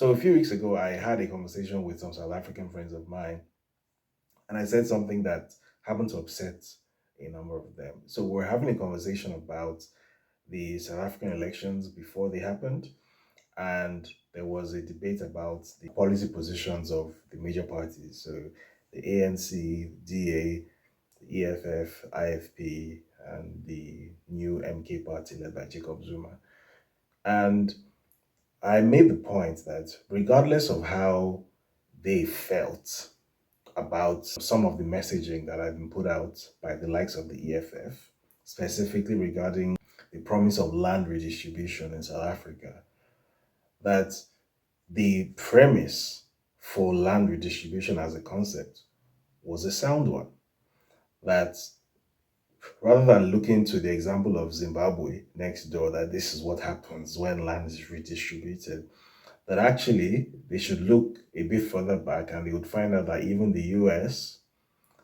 So a few weeks ago, I had a conversation with some South African friends of mine, and I said something that happened to upset a number of them. So we're having a conversation about the South African elections before they happened, and there was a debate about the policy positions of the major parties. So the ANC, DA, the EFF, IFP, and the new MK party led by Jacob Zuma. And I made the point that regardless of how they felt about some of the messaging that had been put out by the likes of the EFF, specifically regarding the promise of land redistribution in South Africa, that the premise for land redistribution as a concept was a sound one. That rather than looking to the example of Zimbabwe next door, that this is what happens when land is redistributed, that actually they should look a bit further back and they would find out that even the US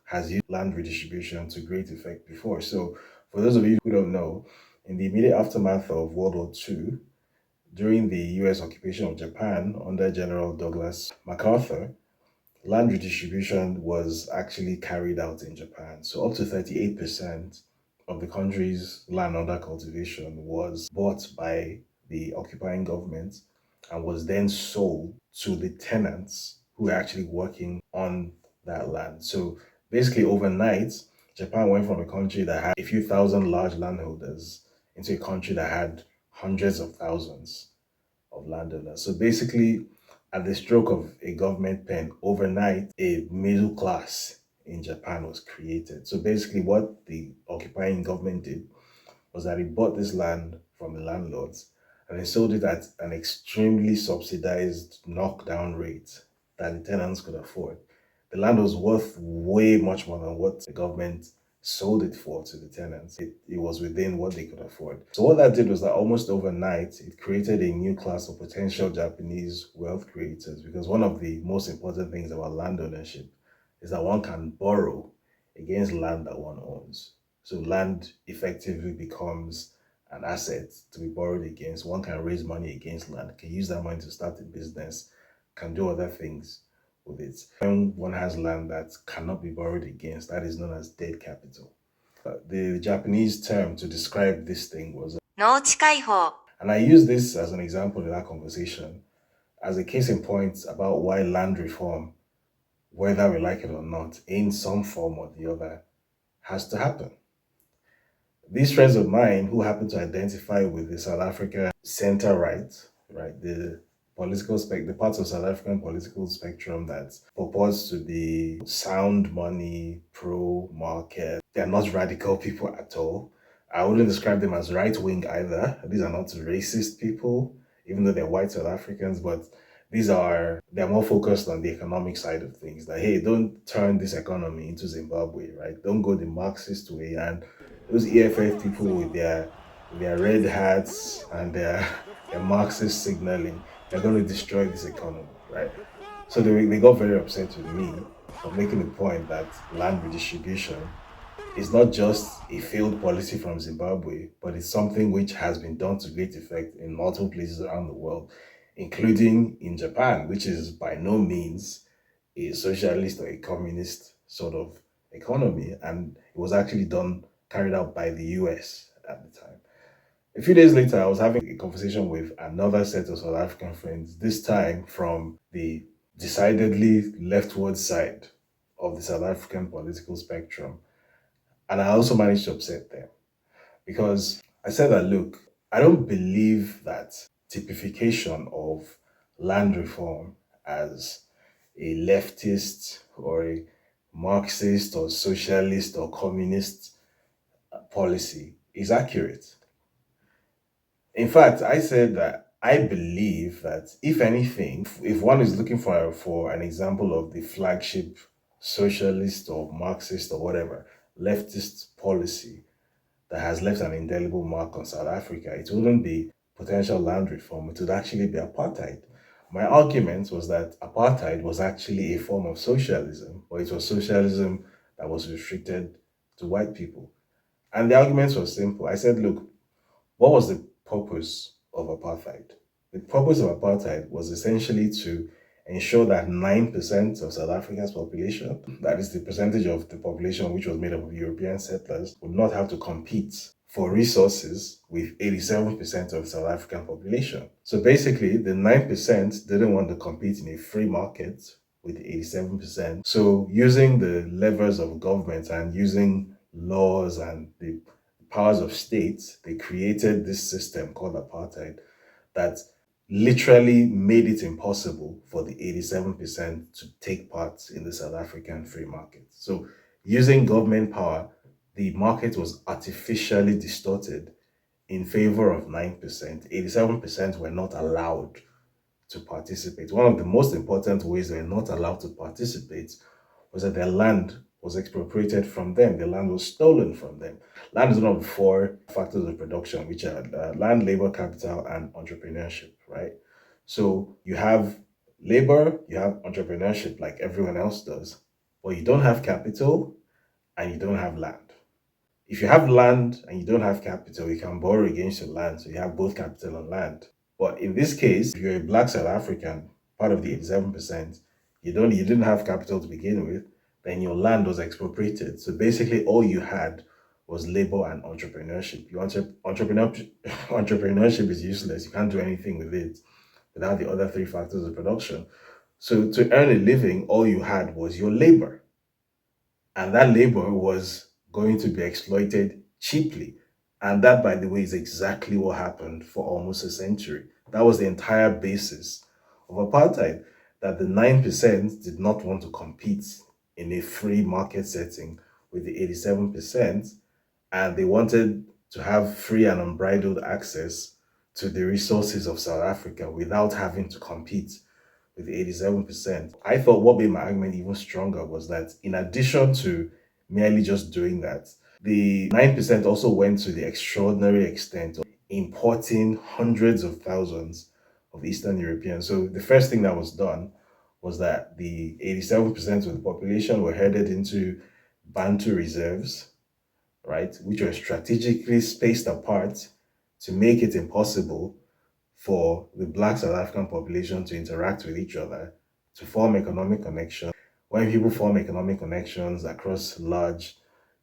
has used land redistribution to great effect before. So, for those of you who don't know, in the immediate aftermath of World War II, during the US occupation of Japan under General Douglas MacArthur, land redistribution was actually carried out in Japan. So, up to 38% of the country's land under cultivation was bought by the occupying government and was then sold to the tenants who were actually working on that land. So basically, overnight, Japan went from a country that had a few thousand large landholders into a country that had hundreds of thousands of landowners. So basically, at the stroke of a government pen, overnight, a middle class in Japan was created. So basically, what the occupying government did was that it bought this land from the landlords and they sold it at an extremely subsidized knockdown rate that the tenants could afford. The land was worth way much more than what the government sold it for to the tenants. It was within what they could afford. So what that did was that almost overnight, it created a new class of potential Japanese wealth creators, because one of the most important things about land ownership is that one can borrow against land that one owns. So land effectively becomes an asset to be borrowed against. One can raise money against land, can use that money to start a business, can do other things with it. When one has land that cannot be borrowed against, that is known as dead capital. The Japanese term to describe this thing was, 農地開放 and I use this as an example in that conversation, as a case in point about why land reform, whether we like it or not, in some form or the other, has to happen. These friends of mine who happen to identify with the South Africa center right, the the parts of South African political spectrum that purports to be sound money, pro market. They're not radical people at all. I wouldn't describe them as right wing either. These are not racist people, even though they're white South Africans, but they're more focused on the economic side of things. That hey, don't turn this economy into Zimbabwe, right? Don't go the Marxist way. And those EFF people with their red hats and their Marxist signaling, they're going to destroy this economy, right? So they got very upset with me for making the point that land redistribution is not just a failed policy from Zimbabwe, but it's something which has been done to great effect in multiple places around the world, including in Japan, which is by no means a socialist or a communist sort of economy. And it was actually carried out by the US at the time. A few days later, I was having a conversation with another set of South African friends, this time from the decidedly leftward side of the South African political spectrum. And I also managed to upset them because I said that, look, I don't believe that typification of land reform as a leftist or a Marxist or socialist or communist policy is accurate. In fact, I said that I believe that if anything, if one is looking for an example of the flagship socialist or Marxist or whatever leftist policy that has left an indelible mark on South Africa, it wouldn't be potential land reform, it would actually be apartheid. My argument was that apartheid was actually a form of socialism, but it was socialism that was restricted to white people. And the arguments were simple. I said, look, what was the purpose of apartheid? The purpose of apartheid was essentially to ensure that 9% of South Africa's population, that is the percentage of the population which was made up of European settlers, would not have to compete for resources with 87% of South African population. So basically, the 9% didn't want to compete in a free market with 87%. So using the levers of government and using laws and the powers of states, they created this system called apartheid that literally made it impossible for the 87% to take part in the South African free market. So, using government power, the market was artificially distorted in favor of 9%. 87% were not allowed to participate. One of the most important ways they were not allowed to participate was that their land was expropriated from them. The land was stolen from them. Land is one of the four factors of production, which are land, labor, capital, and entrepreneurship, right? So you have labor, you have entrepreneurship like everyone else does, but you don't have capital and you don't have land. If you have land and you don't have capital, you can borrow against your land. So you have both capital and land. But in this case, if you're a black South African, part of the 87%, you didn't have capital to begin with, then your land was expropriated. So basically all you had was labor and entrepreneurship. Entrepreneurship is useless. You can't do anything with it without the other three factors of production. So to earn a living, all you had was your labor. And that labor was going to be exploited cheaply. And that, by the way, is exactly what happened for almost a century. That was the entire basis of apartheid, that the 9% did not want to compete in a free market setting with the 87%, and they wanted to have free and unbridled access to the resources of South Africa without having to compete with 87%. I thought what made my argument even stronger was that in addition to merely just doing that, the 9% also went to the extraordinary extent of importing hundreds of thousands of Eastern Europeans. So the first thing that was done was that the 87% of the population were headed into Bantu reserves, right, which were strategically spaced apart to make it impossible for the black South African population to interact with each other, to form economic connections. When people form economic connections across large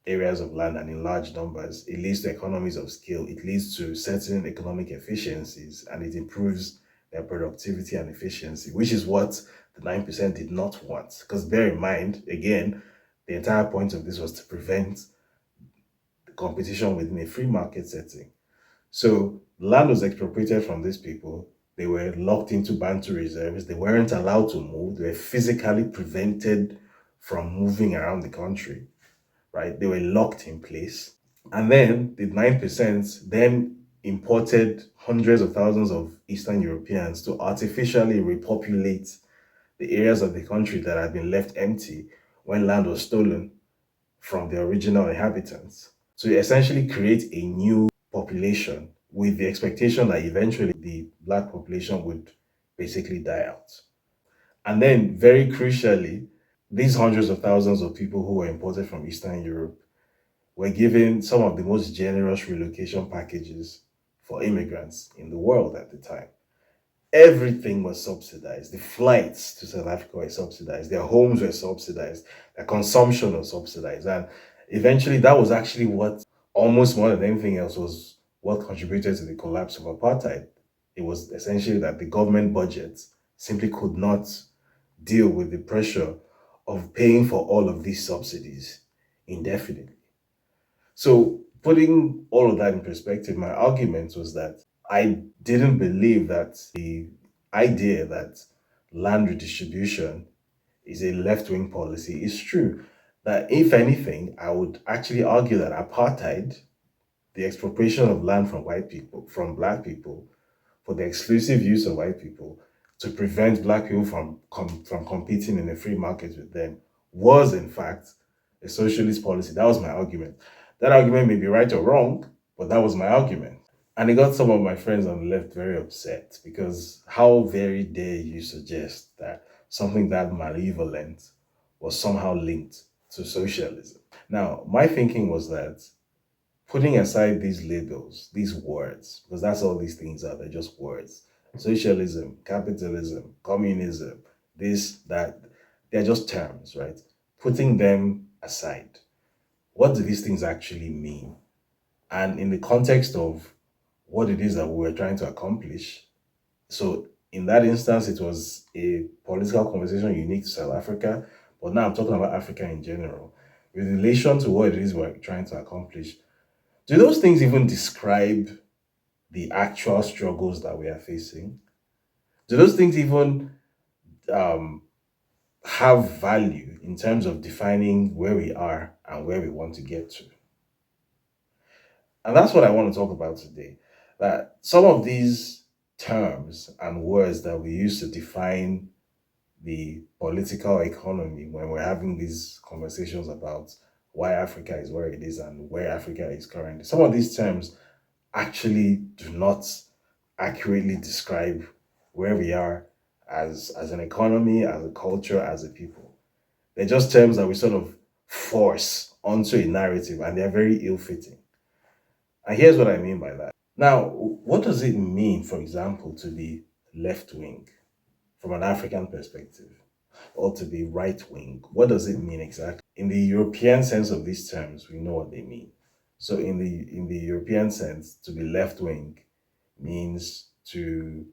areas of land and in large numbers, it leads to economies of scale, it leads to certain economic efficiencies, and it improves their productivity and efficiency, which is what the 9% did not want. Because bear in mind, again, the entire point of this was to prevent the competition within a free market setting. So land was expropriated from these people. They were locked into Bantu reserves. They weren't allowed to move. They were physically prevented from moving around the country, right? They were locked in place. And then the 9% then imported hundreds of thousands of Eastern Europeans to artificially repopulate the areas of the country that had been left empty when land was stolen from the original inhabitants. So you essentially create a new population with the expectation that eventually the black population would basically die out. And then, very crucially, these hundreds of thousands of people who were imported from Eastern Europe were given some of the most generous relocation packages for immigrants in the world at the time. Everything was subsidized. The flights to South Africa were subsidized. Their homes were subsidized. Their consumption was subsidized. And eventually, that was actually what, almost more than anything else, was what contributed to the collapse of apartheid. It was essentially that the government budget simply could not deal with the pressure of paying for all of these subsidies indefinitely. So, putting all of that in perspective, my argument was that I didn't believe that the idea that land redistribution is a left wing policy is true. That if anything, I would actually argue that apartheid, the expropriation of land from white people, from black people, for the exclusive use of white people to prevent black people from competing in a free market with them, was in fact a socialist policy. That was my argument. That argument may be right or wrong, but that was my argument. And it got some of my friends on the left very upset because how very dare you suggest that something that malevolent was somehow linked to socialism? Now, my thinking was that putting aside these labels, these words, because that's all these things are, they're just words. Socialism, capitalism, communism, this, that, they're just terms, right? Putting them aside, what do these things actually mean? And in the context of what it is that we were trying to accomplish. So in that instance, it was a political conversation unique to South Africa, but now I'm talking about Africa in general. With relation to what it is we're trying to accomplish, do those things even describe the actual struggles that we are facing? Do those things even um, have value in terms of defining where we are and where we want to get to? And that's what I want to talk about today. That some of these terms and words that we use to define the political economy when we're having these conversations about why Africa is where it is and where Africa is currently, some of these terms actually do not accurately describe where we are as an economy, as a culture, as a people. They're just terms that we sort of force onto a narrative and they're very ill-fitting. And here's what I mean by that. Now, what does it mean, for example, to be left wing from an African perspective or to be right wing? What does it mean exactly? In the European sense of these terms, we know what they mean. So in the European sense, to be left wing means to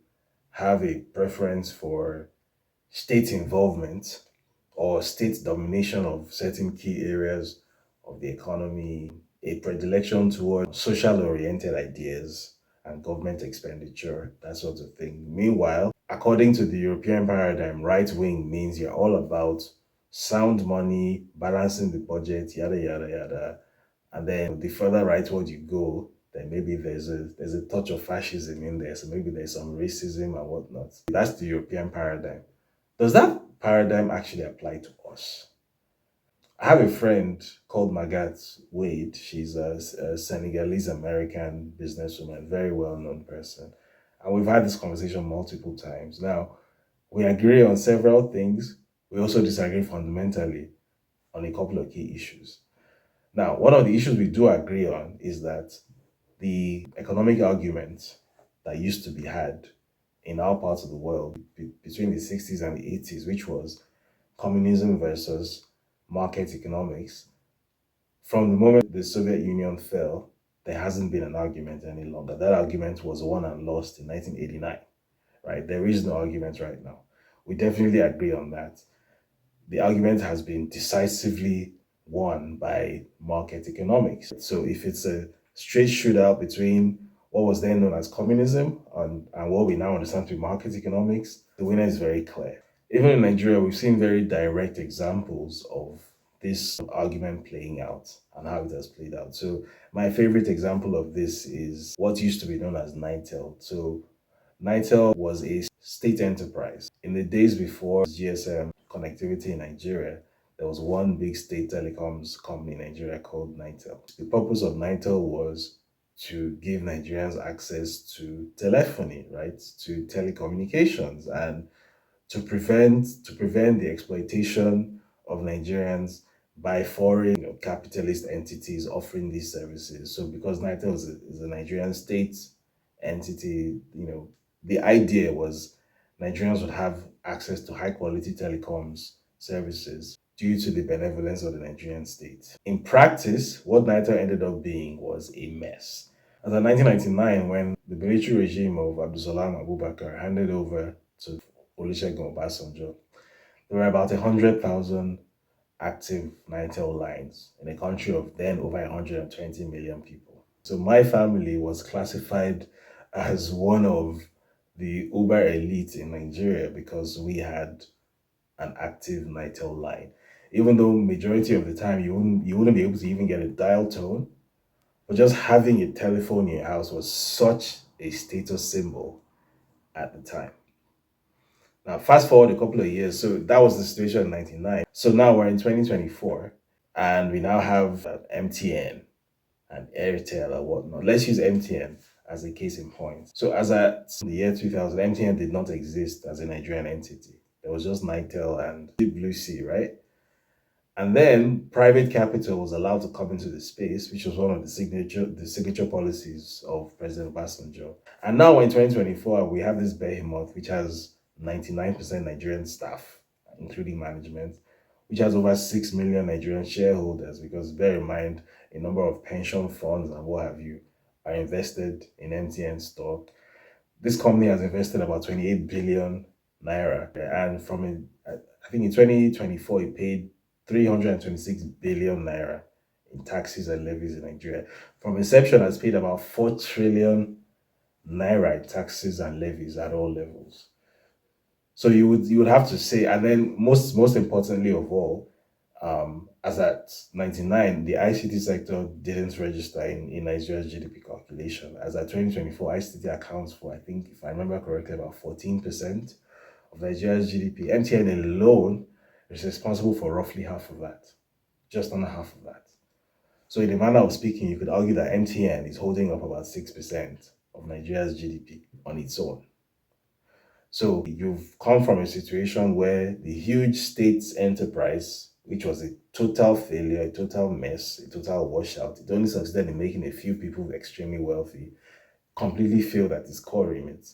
have a preference for state involvement or state domination of certain key areas of the economy, a predilection toward social oriented ideas and government expenditure, that sort of thing. Meanwhile, according to the European paradigm, right wing means you're all about sound money, balancing the budget, yada yada yada. And then the further rightward you go, then maybe there's a touch of fascism in there. So maybe there's some racism and whatnot. That's the European paradigm. Does that paradigm actually apply to us? I have a friend called Magat Wade. She's a Senegalese American businesswoman, very well known person. And we've had this conversation multiple times. Now, we agree on several things. We also disagree fundamentally on a couple of key issues. Now, one of the issues we do agree on is that the economic argument that used to be had in our parts of the world between the 60s and the 80s, which was communism versus market economics. From the moment the Soviet Union fell, there hasn't been an argument any longer. That argument was won and lost in 1989, right? There is no argument right now. We definitely agree on that. The argument has been decisively won by market economics. So if it's a straight shootout between what was then known as communism and what we now understand to be market economics, the winner is very clear. Even in Nigeria, we've seen very direct examples of this argument playing out and how it has played out. So my favorite example of this is what used to be known as Nitel. So Nitel was a state enterprise. In the days before GSM connectivity in Nigeria, there was one big state telecoms company in Nigeria called Nitel. The purpose of Nitel was to give Nigerians access to telephony, right? To telecommunications and to prevent the exploitation of Nigerians by foreign capitalist entities offering these services. So because Nitel is a Nigerian state entity, the idea was Nigerians would have access to high quality telecoms services due to the benevolence of the Nigerian state. In practice, what Nitel ended up being was a mess. As in 1999, when the military regime of Abdulsalam Abubakar handed over to Olusegun Obasanjo, there were about 100,000 active Nitel lines in a country of then over 120 million people. So my family was classified as one of the uber elite in Nigeria because we had an active Nitel line. Even though majority of the time you wouldn't be able to even get a dial tone, but just having a telephone in your house was such a status symbol at the time. Now, fast forward a couple of years, so that was the situation in 99. So now we're in 2024, and we now have MTN and Airtel or whatnot. Let's use MTN as a case in point. So, as at the year 2000, MTN did not exist as a Nigerian entity. There was just Nitel and Blue Sea, right? And then private capital was allowed to come into the space, which was one of the signature policies of President Obasanjo. And now in 2024, we have this behemoth which has 99% Nigerian staff, including management, which has over 6 million Nigerian shareholders. Because bear in mind, a number of pension funds and what have you are invested in MTN stock. This company has invested about 28 billion naira, and I think in 2024 it paid 326 billion naira in taxes and levies in Nigeria. From inception, has paid about 4 trillion naira in taxes and levies at all levels. So you would have to say, and then most importantly of all, as at 99, the ICT sector didn't register in Nigeria's GDP calculation. As at 2024, ICT accounts for, I think, if I remember correctly, about 14% of Nigeria's GDP. MTN alone is responsible for roughly half of that, just under half of that. So, in a manner of speaking, you could argue that MTN is holding up about 6% of Nigeria's GDP on its own. So you've come from a situation where the huge state's enterprise, which was a total failure, a total mess, a total washout, it only succeeded in making a few people extremely wealthy, completely failed at its core remit.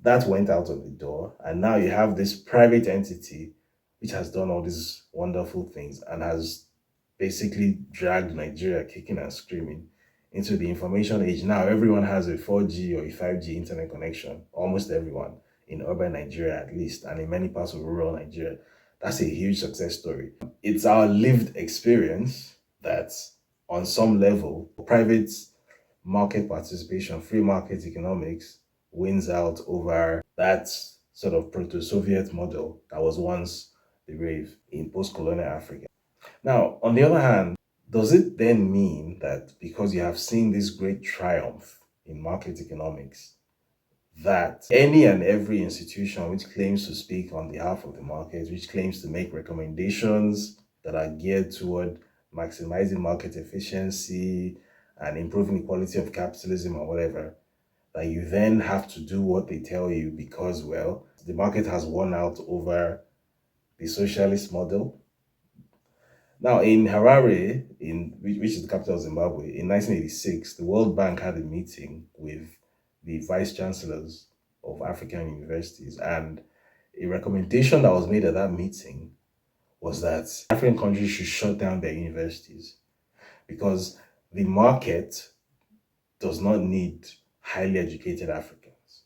That went out of the door, and now you have this private entity which has done all these wonderful things and has basically dragged Nigeria kicking and screaming into the information age. Now everyone has a 4G or a 5G internet connection, almost everyone in urban Nigeria at least, and in many parts of rural Nigeria. That's a huge success story. It's our lived experience that on some level, private market participation, free market economics wins out over that sort of proto-Soviet model that was once the rave in post-colonial Africa. Now, on the other hand, does it then mean that because you have seen this great triumph in market economics, that any and every institution which claims to speak on behalf of the market, which claims to make recommendations that are geared toward maximizing market efficiency and improving the quality of capitalism or whatever, that you then have to do what they tell you because, well, the market has won out over the socialist model? Now, in Harare, which is the capital of Zimbabwe, in 1986, the World Bank had a meeting with the vice chancellors of African universities, and a recommendation that was made at that meeting was that African countries should shut down their universities because the market does not need highly educated Africans.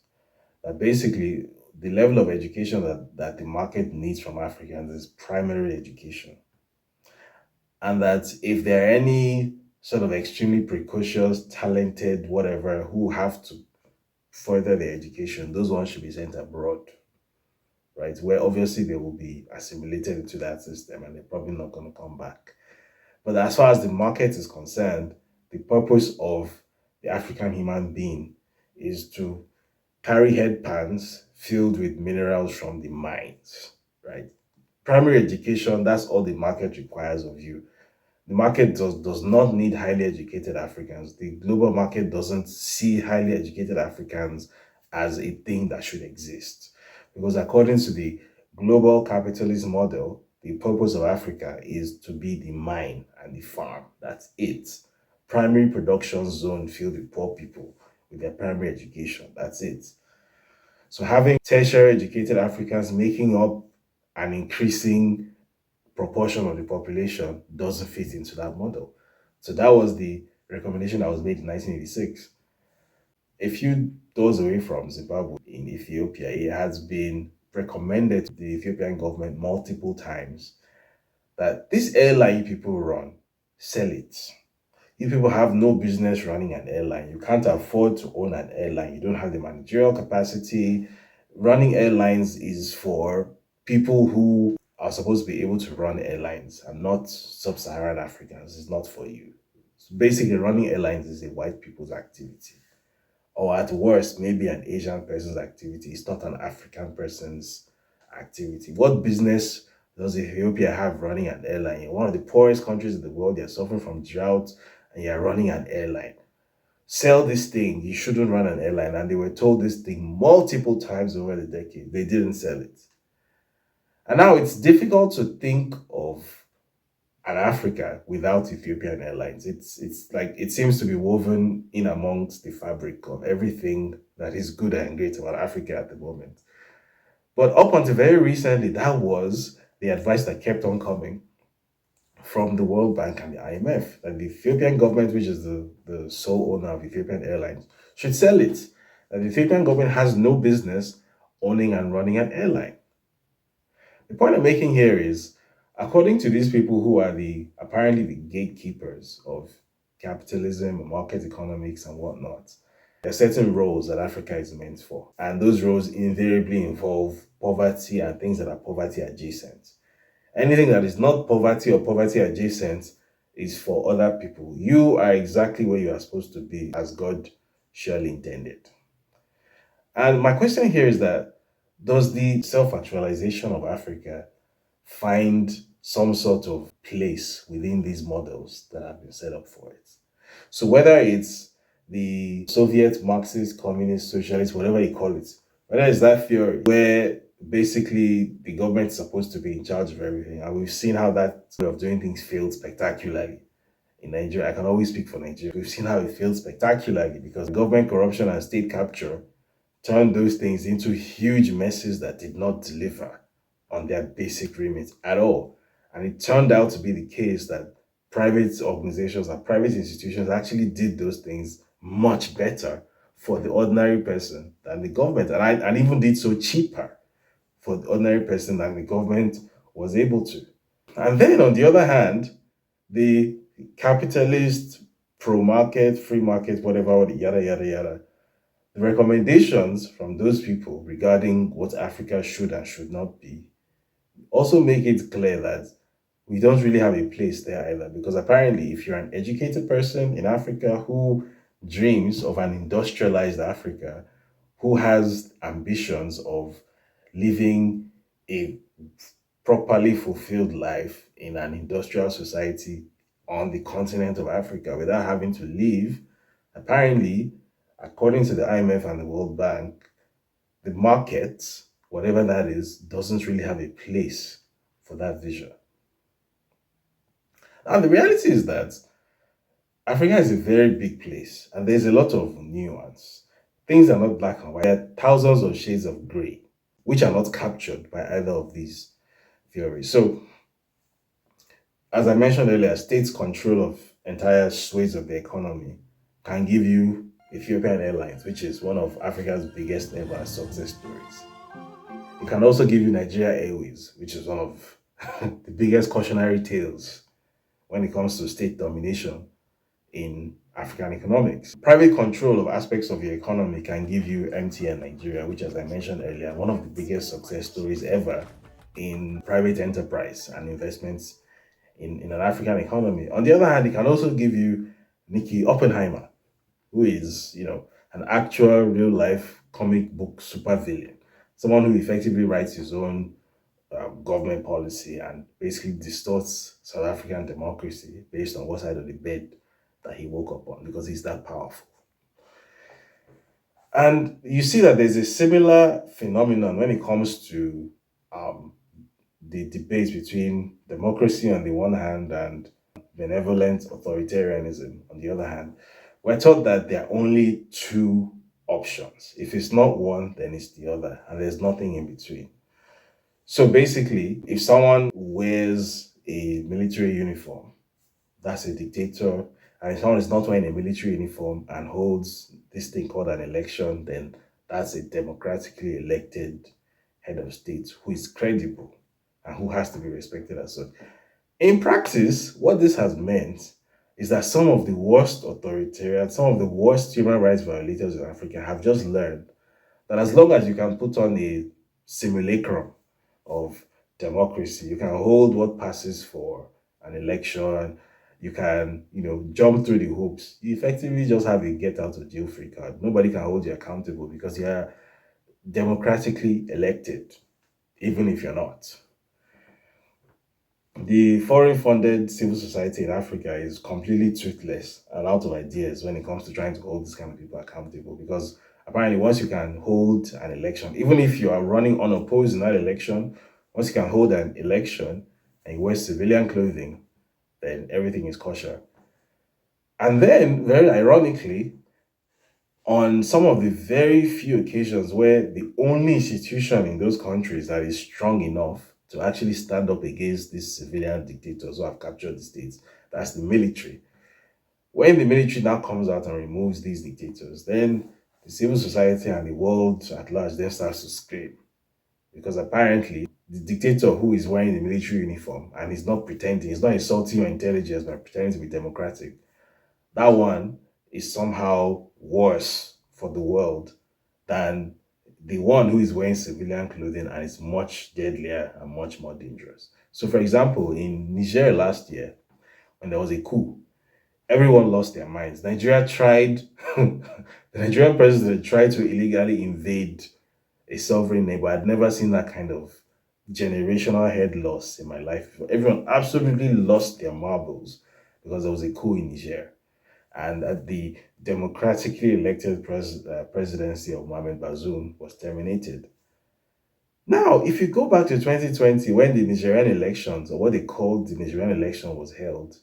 That basically the level of education that the market needs from Africans is primary education. And that if there are any sort of extremely precocious, talented, whatever, who have to further their education, those ones should be sent abroad, right? Where obviously they will be assimilated into that system and they're probably not going to come back. But as far as the market is concerned, the purpose of the African human being is to carry headpans filled with minerals from the mines, right? Primary education, that's all the market requires of you. The market does not need highly educated Africans. The global market doesn't see highly educated Africans as a thing that should exist. Because according to the global capitalist model, the purpose of Africa is to be the mine and the farm. That's it. Primary production zone filled with poor people with their primary education. That's it. So having tertiary educated Africans making up an increasing proportion of the population doesn't fit into that model. So that was the recommendation that was made in 1986. A few doors away from Zimbabwe in Ethiopia, it has been recommended to the Ethiopian government multiple times that this airline you people run, sell it. You people have no business running an airline. You can't afford to own an airline. You don't have the managerial capacity. Running airlines is for people who are supposed to be able to run airlines and not sub-Saharan Africans. It's not for you. So basically, running airlines is a white people's activity. Or at worst, maybe an Asian person's activity. It's not an African person's activity. What business does Ethiopia have running an airline? You're one of the poorest countries in the world. You're suffering from drought and you're running an airline. Sell this thing. You shouldn't run an airline. And they were told this thing multiple times over the decade. They didn't sell it. And now it's difficult to think of and Africa without Ethiopian Airlines. It's like it seems to be woven in amongst the fabric of everything that is good and great about Africa at the moment. But up until very recently, that was the advice that kept on coming from the World Bank and the IMF that the Ethiopian government, which is the sole owner of Ethiopian Airlines, should sell it. That the Ethiopian government has no business owning and running an airline. The point I'm making here is, according to these people who are the apparently the gatekeepers of capitalism, market economics, and whatnot, there are certain roles that Africa is meant for. And those roles invariably involve poverty and things that are poverty adjacent. Anything that is not poverty or poverty adjacent is for other people. You are exactly where you are supposed to be as God surely intended. And my question here is that, does the self actualization of Africa find some sort of place within these models that have been set up for it? So, whether it's the Soviet, Marxist, Communist, Socialist, whatever you call it, whether it's that theory where basically the government is supposed to be in charge of everything, and we've seen how that way of doing things failed spectacularly in Nigeria. I can always speak for Nigeria. We've seen how it failed spectacularly because government corruption and state capture turned those things into huge messes that did not deliver on their basic remit at all. And it turned out to be the case that private organizations and private institutions actually did those things much better for the ordinary person than the government, and even did so cheaper for the ordinary person than the government was able to. And then on the other hand, the capitalist, pro market, free market, whatever, yada, yada, yada, the recommendations from those people regarding what Africa should and should not be also make it clear that we don't really have a place there either. Because apparently, if you're an educated person in Africa who dreams of an industrialized Africa, who has ambitions of living a properly fulfilled life in an industrial society on the continent of Africa without having to leave, apparently, according to the IMF and the World Bank, the market, whatever that is, doesn't really have a place for that vision. And the reality is that Africa is a very big place and there's a lot of nuance. Things are not black and white. There are thousands of shades of gray, which are not captured by either of these theories. So, as I mentioned earlier, states' control of entire swathes of the economy can give you Ethiopian Airlines, which is one of Africa's biggest ever success stories. It can also give you Nigeria Airways, which is one of the biggest cautionary tales when it comes to state domination in African economics. Private control of aspects of your economy can give you MTN Nigeria, which, as I mentioned earlier, one of the biggest success stories ever in private enterprise and investments in an African economy. On the other hand, it can also give you Nikki Oppenheimer, who is, an actual real life comic book supervillain, someone who effectively writes his own government policy and basically distorts South African democracy based on what side of the bed that he woke up on because he's that powerful. And you see that there's a similar phenomenon when it comes to um, the debates between democracy on the one hand and benevolent authoritarianism on the other hand. We're taught that there are only two options. If it's not one, then it's the other, and there's nothing in between. So basically, if someone wears a military uniform, that's a dictator. And if someone is not wearing a military uniform and holds this thing called an election, then that's a democratically elected head of state who is credible and who has to be respected as such. In practice, what this has meant is that some of the worst authoritarian, some of the worst human rights violators in Africa have just learned that as long as you can put on a simulacrum of democracy, you can hold what passes for an election, you can, jump through the hoops, you effectively just have a get out of jail free card. Nobody can hold you accountable because you are democratically elected, even if you're not. The foreign funded civil society in Africa is completely toothless and out of ideas when it comes to trying to hold these kind of people accountable because apparently once you can hold an election, even if you are running unopposed in that election, once you can hold an election and you wear civilian clothing then everything is kosher. And then, very ironically, on some of the very few occasions where the only institution in those countries that is strong enough to actually stand up against these civilian dictators who have captured the states, that's the military. When the military now comes out and removes these dictators, then the civil society and the world at large then starts to scream. Because apparently, the dictator who is wearing the military uniform and is not pretending, he's not insulting your intelligence by pretending to be democratic, that one is somehow worse for the world than the one who is wearing civilian clothing and is much deadlier and much more dangerous. So, for example, in Niger last year, when there was a coup, everyone lost their minds. Nigeria tried, the Nigerian president tried to illegally invade a sovereign neighbor. I'd never seen that kind of generational head loss in my life. Everyone absolutely lost their marbles because there was a coup in Niger and that the democratically elected presidency of Mohamed Bazoum was terminated. Now, if you go back to 2020, when the Nigerian elections, or what they called the Nigerian election, was held,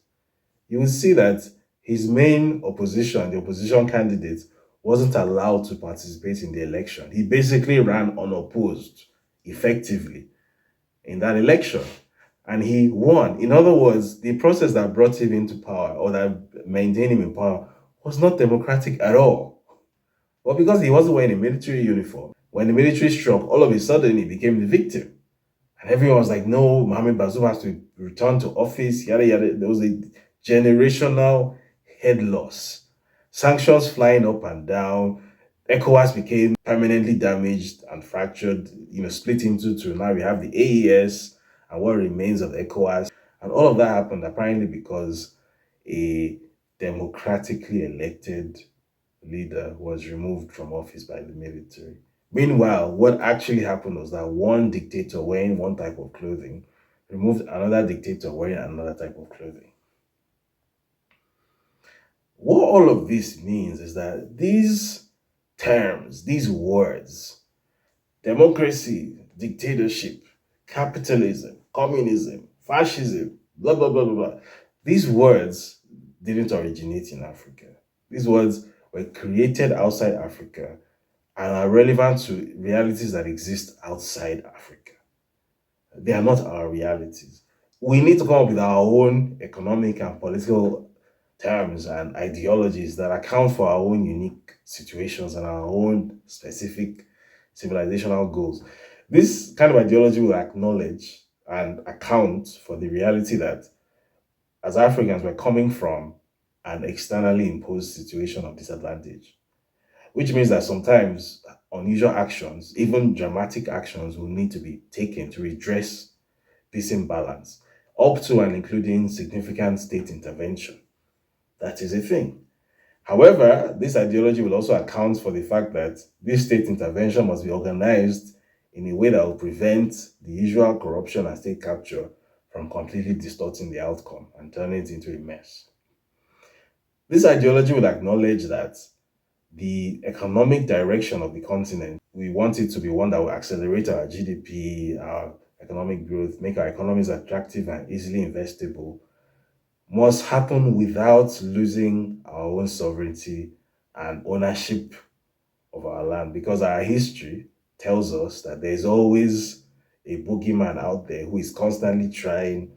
you will see that his main opposition, the opposition candidate, wasn't allowed to participate in the election. He basically ran unopposed effectively in that election and he won. In other words, the process that brought him into power or that maintained him in power was not democratic at all. But because he wasn't wearing a military uniform, when the military struck, all of a sudden he became the victim. And everyone was like, no, Mohamed Bazoum has to return to office, yada, yada. There was a generational head loss. Sanctions flying up and down. ECOWAS became permanently damaged and fractured, split into two. Now we have the AES and what remains of ECOWAS. And all of that happened apparently because a democratically elected leader was removed from office by the military. Meanwhile, what actually happened was that one dictator wearing one type of clothing removed another dictator wearing another type of clothing. What all of this means is that these terms, these words, democracy, dictatorship, capitalism, communism, fascism, blah, blah, blah, blah, blah, these words didn't originate in Africa. These words were created outside Africa and are relevant to realities that exist outside Africa. They are not our realities. We need to come up with our own economic and political terms and ideologies that account for our own unique situations and our own specific civilizational goals. This kind of ideology will acknowledge and account for the reality that as Africans we're coming from an externally imposed situation of disadvantage, which means that sometimes unusual actions, even dramatic actions, will need to be taken to redress this imbalance, up to and including significant state intervention. That is a thing. However, this ideology will also account for the fact that this state intervention must be organized in a way that will prevent the usual corruption and state capture from completely distorting the outcome and turning it into a mess. This ideology will acknowledge that the economic direction of the continent, we want it to be one that will accelerate our GDP, our economic growth, make our economies attractive and easily investable, must happen without losing our own sovereignty and ownership of our land because our history tells us that there's always a boogeyman out there who is constantly trying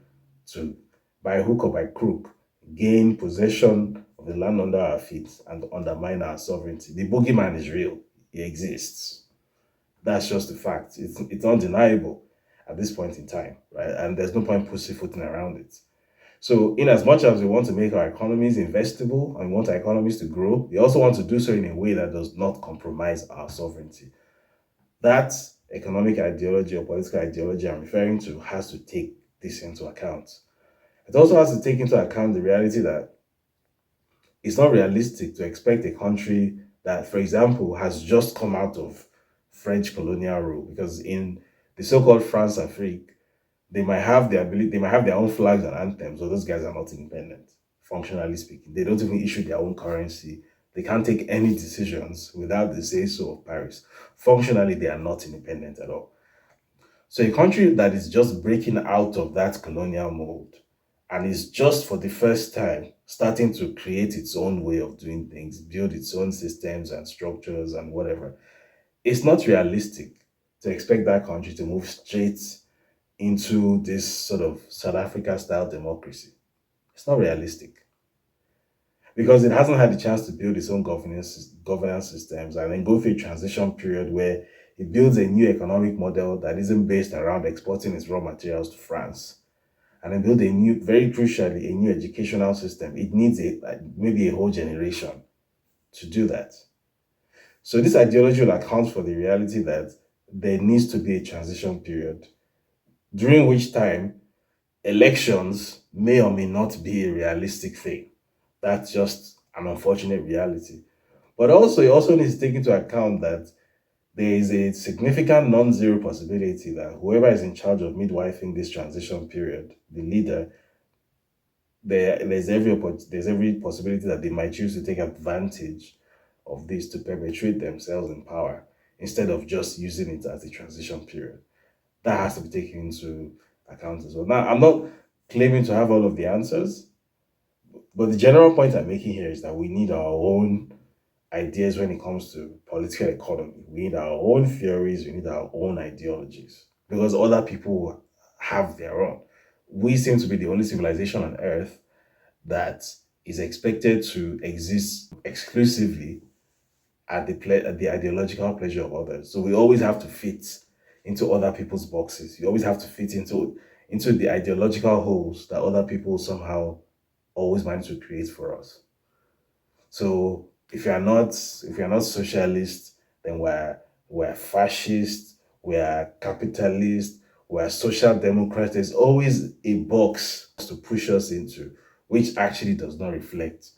to, by hook or by crook, gain possession of the land under our feet and undermine our sovereignty. The boogeyman is real, he exists. That's just a fact. It's undeniable at this point in time, right? And there's no point pussyfooting around it. So, in as much as we want to make our economies investable and we want our economies to grow, we also want to do so in a way that does not compromise our sovereignty. That economic ideology or political ideology I'm referring to has to take this into account. It also has to take into account the reality that it's not realistic to expect a country that, for example, has just come out of French colonial rule, because in the so-called France Afrique, they might have the ability, they might have their own flags and anthems, so those guys are not independent, functionally speaking. They don't even issue their own currency. They can't take any decisions without the say-so of Paris. Functionally, they are not independent at all. So a country that is just breaking out of that colonial mold and is just for the first time starting to create its own way of doing things, build its own systems and structures and whatever. It's not realistic to expect that country to move straight into this sort of South Africa style democracy. It's not realistic because it hasn't had the chance to build its own governance systems and then go through a transition period where it builds a new economic model that isn't based around exporting its raw materials to France, and then build a new, very crucially, a new educational system. It needs maybe a whole generation to do that. So this ideology will account for the reality that there needs to be a transition period during which time elections may or may not be a realistic thing. That's just an unfortunate reality. But also, it also needs to take into account that there is a significant non-zero possibility that whoever is in charge of midwifing this transition period, the leader, there's every possibility that they might choose to take advantage of this to perpetuate themselves in power instead of just using it as a transition period. That has to be taken into account as well. Now, I'm not claiming to have all of the answers, but the general point I'm making here is that we need our own ideas when it comes to political economy. We need our own theories, we need our own ideologies because other people have their own. We seem to be the only civilization on earth that is expected to exist exclusively at the ideological pleasure of others. So we always have to fit into other people's boxes. You always have to fit into the ideological holes that other people somehow always manage to create for us. So if you're not socialist, then we're fascist, we're capitalist, we're social democrats. There's always a box to push us into, which actually does not reflect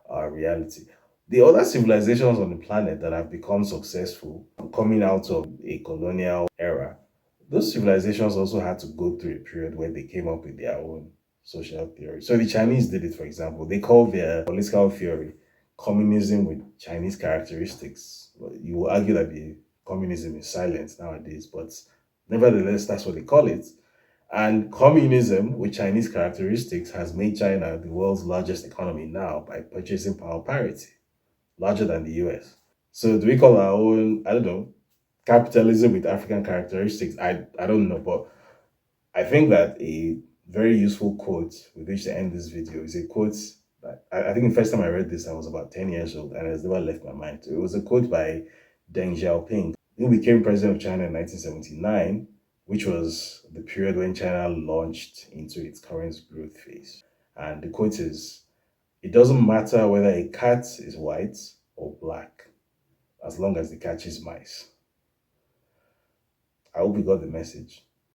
our reality. The other civilizations on the planet that have become successful coming out of a colonial era, those civilizations also had to go through a period where they came up with their own social theory. So the Chinese did it, for example. They call their political theory communism with Chinese characteristics. Well, you will argue that the communism is silent nowadays, but nevertheless, that's what they call it. And communism with Chinese characteristics has made China the world's largest economy now by purchasing power parity, larger than the US. So do we call our own, I don't know, capitalism with African characteristics? I don't know, but I think that a very useful quote with which to end this video is a quote that I think the first time I read this, I was about 10 years old and it has never left my mind. It was a quote by Deng Xiaoping, who became president of China in 1979, which was the period when China launched into its current growth phase. And the quote is, "It doesn't matter whether a cat is white or black, as long as it catches mice." I hope you got the message.